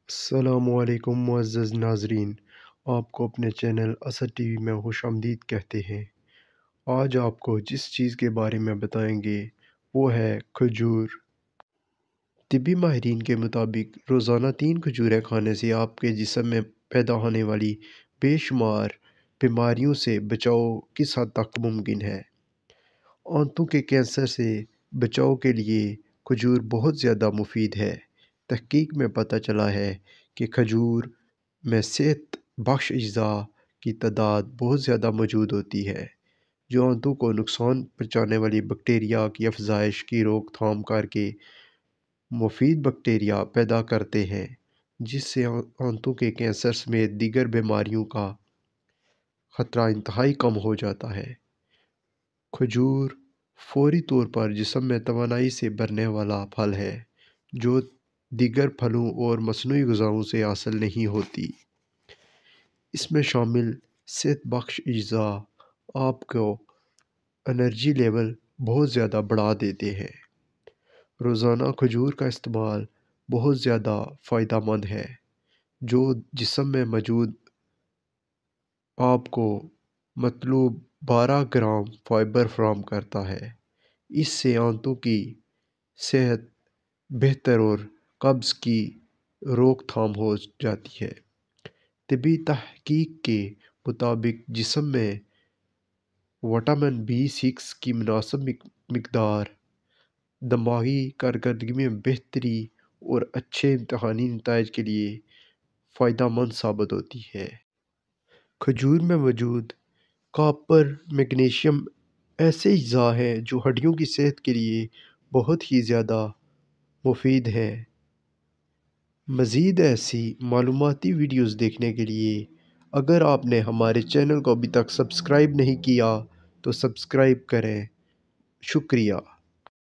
السلام علیکم معزز ناظرین، آپ کو اپنے چینل اسد ٹی وی میں خوش آمدید کہتے ہیں۔ آج آپ کو جس چیز کے بارے میں بتائیں گے وہ ہے کھجور۔ طبی ماہرین کے مطابق روزانہ 3 کھجوریں کھانے سے آپ کے جسم میں پیدا ہونے والی بے شمار بیماریوں سے بچاؤ کس حد تک ممکن ہے۔ آنتوں کے کینسر سے بچاؤ کے لیے کھجور بہت زیادہ مفید ہے۔ تحقیق میں پتہ چلا ہے کہ کھجور میں صحت بخش اجزاء کی تعداد بہت زیادہ موجود ہوتی ہے، جو آنتوں کو نقصان پہنچانے والی بیکٹیریا کی افزائش کی روک تھام کر کے مفید بیکٹیریا پیدا کرتے ہیں، جس سے آنتوں کے کینسر سمیت دیگر بیماریوں کا خطرہ انتہائی کم ہو جاتا ہے۔ کھجور فوری طور پر جسم میں توانائی سے بھرنے والا پھل ہے، جو دیگر پھلوں اور مصنوعی غذاؤں سے حاصل نہیں ہوتی۔ اس میں شامل صحت بخش اجزاء آپ کو انرجی لیول بہت زیادہ بڑھا دیتے ہیں۔ روزانہ کھجور کا استعمال بہت زیادہ فائدہ مند ہے، جو جسم میں موجود آپ کو مطلوب 12 گرام فائبر فراہم کرتا ہے۔ اس سے آنتوں کی صحت بہتر اور قبض کی روک تھام ہو جاتی ہے۔ طبی تحقیق کے مطابق جسم میں وٹامن B6 کی مناسب مقدار دماغی کارکردگی میں بہتری اور اچھے امتحانی نتائج کے لیے فائدہ مند ثابت ہوتی ہے۔ کھجور میں موجود کاپر، میگنیشیم ایسے اجزاء ہیں جو ہڈیوں کی صحت کے لیے بہت ہی زیادہ مفید ہیں۔ مزید ایسی معلوماتی ویڈیوز دیکھنے کے لیے اگر آپ نے ہمارے چینل کو ابھی تک سبسکرائب نہیں کیا تو سبسکرائب کریں۔ شکریہ۔